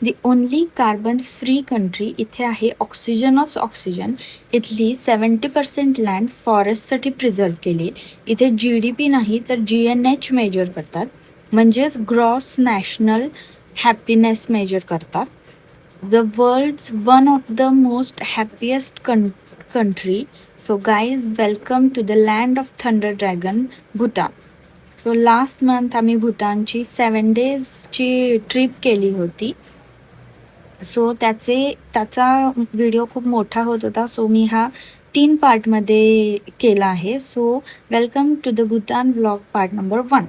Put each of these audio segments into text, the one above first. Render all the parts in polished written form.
The only carbon free country. इथे आहे ऑक्सिजनच oxygen. इथली 70% लँड फॉरेस्टसाठी प्रिझर्व केली. इथे GDP नाही तर GNH मेजर करतात, म्हणजेच ग्रॉस नॅशनल हॅपीनेस मेजर करतात. The world's one of the most happiest country. So guys, welcome to the land of thunder dragon, Bhutan. So last month आम्ही भूटानची 7 डेजची ट्रिप केली होती. सो त्याचा व्हिडिओ खूप मोठा होत होता, सो मी हा 3 पार्टमध्ये केला आहे. So welcome to the Bhutan vlog part number 1.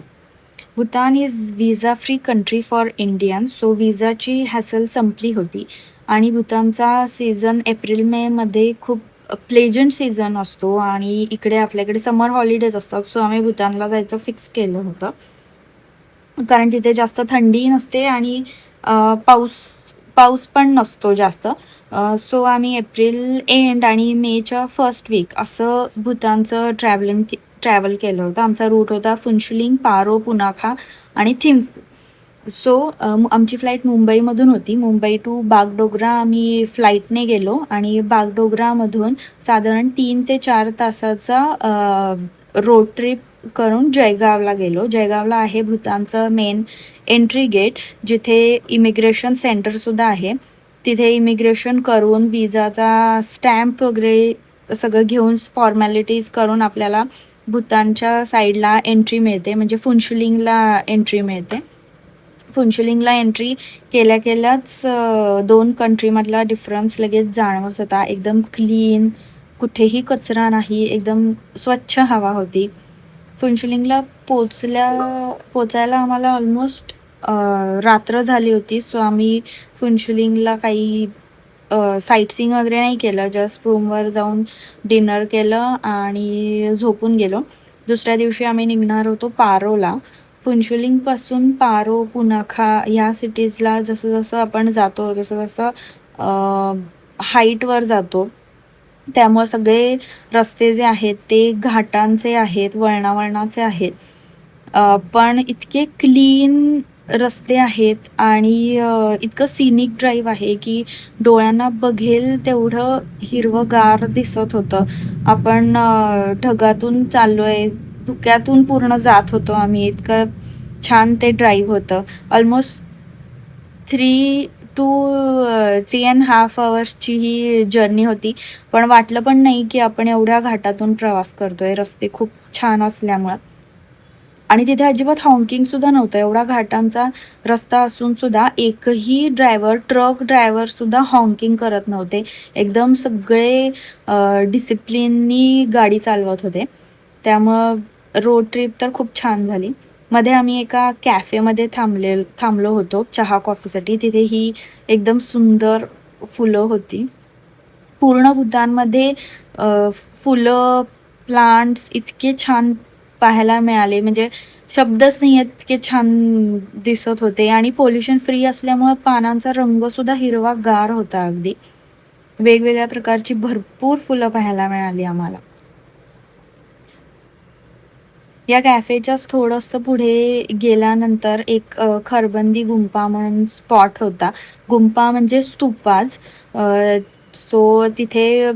Bhutan is visa free country for Indian. So विजाची हॅसल संपली होती आणि भूतानचा सीझन एप्रिल मे मध्ये खूप प्लेजंट सीझन असतो आणि इकडे आपल्याकडे समर हॉलिडेज असतात. सो आम्ही भूतानला जायचं फिक्स केलं होतं, कारण तिथे जास्त थंडी नसते आणि पाऊस पाऊस पण नसतो जास्त. सो आम्ही एप्रिल एंड आणि मेच्या फर्स्ट वीक असं भूतानचं ट्रॅव्हल केलं होतं. आमचा रूट होता फुनशुलिंग, पारो, पुनाखा आणि थिम्फू. सो आमची फ्लाईट मुंबईमधून होती. मुंबई टू बागडोगरा आम्ही फ्लाईटने गेलो आणि बागडोगरामधून साधारण 3 ते 4 तासाचा रोड ट्रिप करून जयगावला गेलो. जयगावला आहे भूतानचं मेन एंट्री गेट, जिथे इमिग्रेशन सेंटरसुद्धा आहे. तिथे इमिग्रेशन करून विजाचा स्टॅम्प वगैरे सगळं घेऊन फॉर्मॅलिटीज करून आपल्याला भूतानच्या साईडला एंट्री मिळते, म्हणजे फुनशुलिंगला एंट्री मिळते. फुनशुलिंगला एंट्री केल्याच 2 कंट्रीमधला डिफरन्स लगेच जाणवत होता. एकदम क्लीन, कुठेही कचरा नाही, एकदम स्वच्छ हवा होती. फुनशुलिंगला पोचायला आम्हाला ऑलमोस्ट रात्र झाली होती. सो आम्ही फुनशुलिंगला काही साईटसीइंग वगैरे नाही केलं, जस्ट रूमवर जाऊन डिनर केलं आणि झोपून गेलो. दुसऱ्या दिवशी आम्ही निघणार होतो पारोला. फुनशुलिंगपासून पारो, पुनाखा ह्या सिटीजला जसं जसं आपण जातो तसं तसं हाईटवर जातो, त्यामुळे सगळे रस्ते जे आहेत ते घाटांचे आहेत, वळणावळणाचे आहेत. पण इतके क्लीन रस्ते आहेत आणि इतकं सिनिक ड्राईव्ह आहे की डोळ्यांना बघेल तेवढं हिरवंगार दिसत होतं. आपण ढगातून चाललोय, धुक्यातून पूर्ण जात होतो आम्ही, इतकं छान ते ड्राईव्ह होतं. Almost 3 to 3.5 hours he journey होती, पण वाटलं पण नाही की आपण एवढ्या घाटातून प्रवास करतोय, रस्ते खूप छान असल्यामुळं. आणि तिथे अजिबात हॉकिंगसुद्धा नव्हतं. एवढा घाटांचा रस्ता असून सुद्धा एकही ट्रक ड्रायव्हरसुद्धा हॉकिंग करत नव्हते. एकदम सगळे डिसिप्लिननी गाडी चालवत होते. त्यामुळं रोड ट्रिप तर खूप छान झाली. मध्ये आम्ही एका कॅफेमध्ये थांबलो होतो चहा कॉफीसाठी. तिथे ही एकदम सुंदर फुलं होती. पूर्ण भूतानमध्ये फुलं, प्लांट्स इतके छान पाहायला मिळाले, म्हणजे शब्दच नाही आहेत, इतके छान दिसत होते. आणि पोल्युशन फ्री असल्यामुळं पानांचा रंगसुद्धा हिरवागार होता अगदी. वेगवेगळ्या प्रकारची भरपूर फुलं पाहायला मिळाली आम्हाला. या कॅफेच्याच थोडंसं पुढे गेल्यानंतर एक खरबंदी गुंपा म्हणून स्पॉट होता. गुंपा म्हणजे स्तूपाच. सो तिथे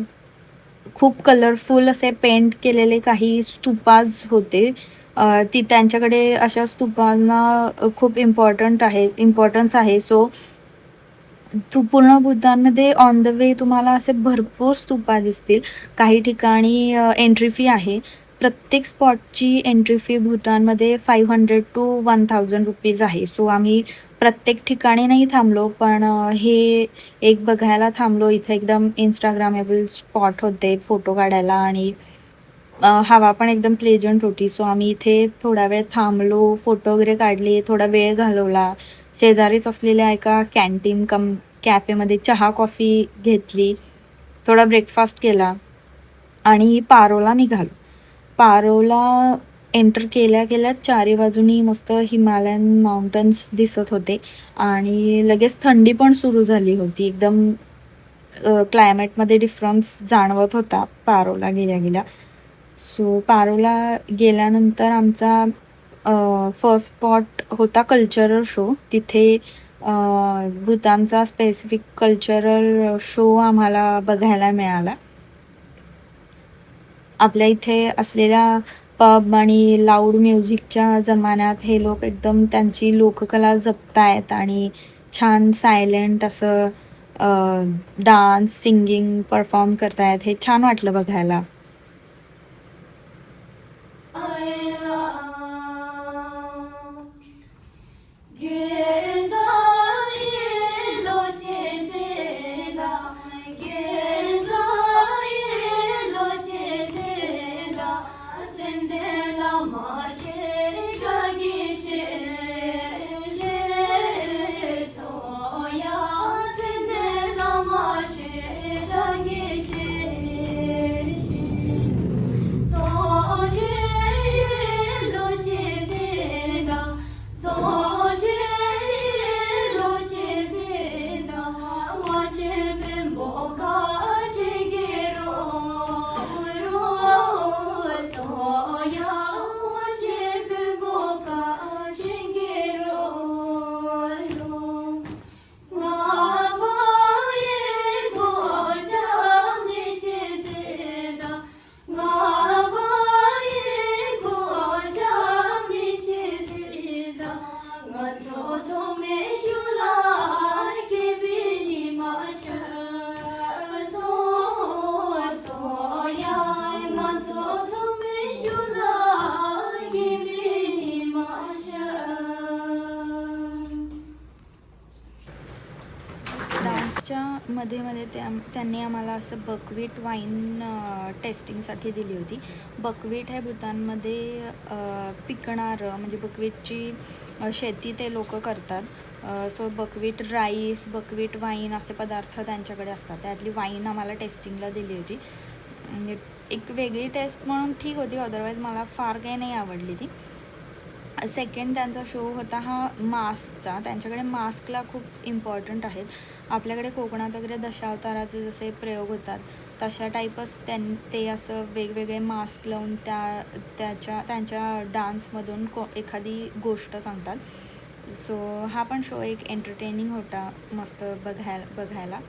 खूप कलरफुल असे पेंट केलेले काही स्तूपाज होते. त्यांच्याकडे अशा स्तूपांना खूप इम्पॉर्टन्स आहे. सो पूर्ण भूतानमध्ये ऑन द वे तुम्हाला असे भरपूर स्तूपा दिसतील. काही ठिकाणी एंट्री फी आहे. प्रत्येक स्पॉटची एंट्री फी भूतानमध्ये 500 to 1000 रुपीज आहे. सो आम्ही प्रत्येक ठिकाणी नाही थांबलो, पण हे एक बघायला थांबलो. इथे एकदम इंस्टाग्रामेबल स्पॉट होते फोटो काढायला आणि हवा पण एकदम प्लेजंट होती. सो आम्ही इथे थोडा वेळ थांबलो, फोटो वगैरे काढले, थोडा वेळ घालवला. शेजारीच असलेल्या एका कॅफेमध्ये चहा कॉफी घेतली, थोडा ब्रेकफास्ट केला आणि पारोला निघालो. पारोला एंटर केल्या चारी बाजूनी मस्त हिमालयन माउंटन्स दिसत होते आणि लगेच थंडी पण सुरू झाली होती. एकदम क्लायमेटमध्ये डिफरन्स जाणवत होता पारोला गेल्या. सो पारोला गेल्यानंतर आमचा फर्स्ट स्पॉट होता कल्चरल शो. तिथे भूतानचा स्पेसिफिक कल्चरल शो आम्हाला बघायला मिळाला. आपल्या इथे असलेल्या पब आणि लाऊड म्युझिकच्या जमान्यात हे लोक एकदम त्यांची लोककला जपतायत आणि छान सायलेंट असं डान्स, सिंगिंग, परफॉर्म करतायत. हे छान वाटलं बघायला. डान्सच्या मध्ये त्यांनी आम्हाला असं बकवीट वाईन टेस्टिंगसाठी दिली होती. बकवीट हे भूतानमध्ये पिकणारं म्हणजे बकवीटची शेती ते लोक करतात. So buckwheat rice, buckwheat wine असे पदार्थ त्यांच्याकडे असतात. त्यातली वाईन आम्हाला टेस्टिंगला दिली होती. म्हणजे एक वेगळी टेस्ट म्हणून ठीक होती, अदरवाईज मला फार काही नाही आवडली ती. सेकंड त्यांचा शो होता हा मास्कचा. त्यांच्याकडे मास्कला खूप इम्पॉर्टंट आहेत. आपल्याकडे कोकणात वगैरे दशावताराचे जसे प्रयोग होतात तशा टाईपच ते असं वेगवेगळे मास्क लावून त्यांच्या डान्समधून एखादी गोष्ट सांगतात. सो हा पण शो एक एंटरटेनिंग होता, मस्त बघायला.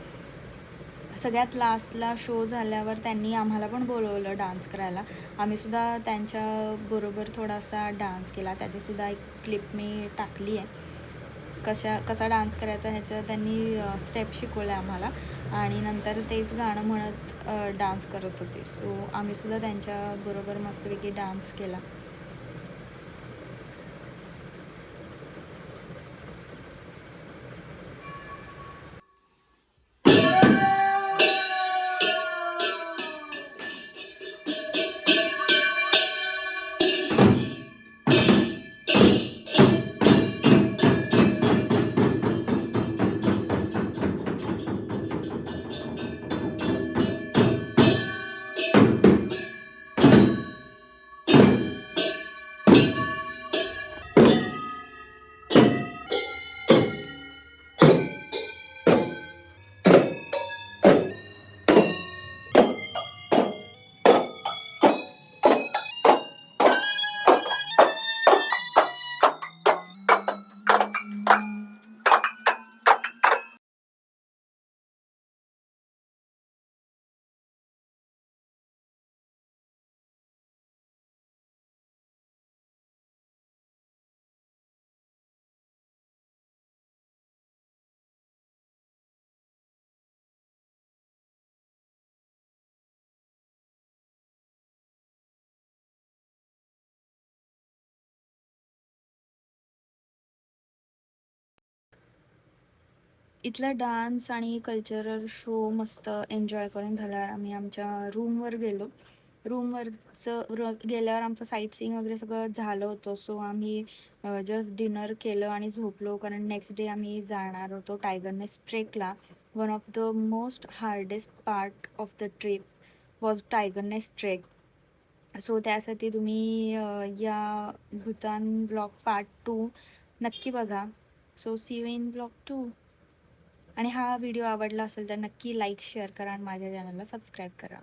सगळ्यात लास्टला शो झाल्यावर त्यांनी आम्हाला पण बोलवलं डान्स करायला. आम्हीसुद्धा त्यांच्याबरोबर थोडासा डान्स केला. त्याचीसुद्धा एक क्लिप मी टाकली आहे. कसा डान्स करायचा ह्याच्या त्यांनी स्टेप शिकवल्या आम्हाला आणि नंतर तेच गाणं म्हणत डान्स करत होते. सो आम्हीसुद्धा त्यांच्याबरोबर मस्तपैकी डान्स केला. इथला डान्स आणि कल्चरल शो मस्त एन्जॉय करून झाल्यावर आम्ही आमच्या रूमवर गेलो. गेल्यावर आमचं साईट सीइंग वगैरे सगळं झालं होतं. सो आम्ही जस्ट डिनर केलं आणि झोपलो, कारण नेक्स्ट डे आम्ही जाणार होतो टायगर नेस्ट ट्रेकला. One of the most hardest part of the trip was tiger nest trek. So त्यासाठी तुम्ही या भूतान ब्लॉग पार्ट 2 नक्की बघा. So see you in blog 2. आणि हा व्हिडिओ आवडला असेल तर नक्की लाईक, शेअर करा आणि माझ्या चॅनलला सबस्क्राईब करा.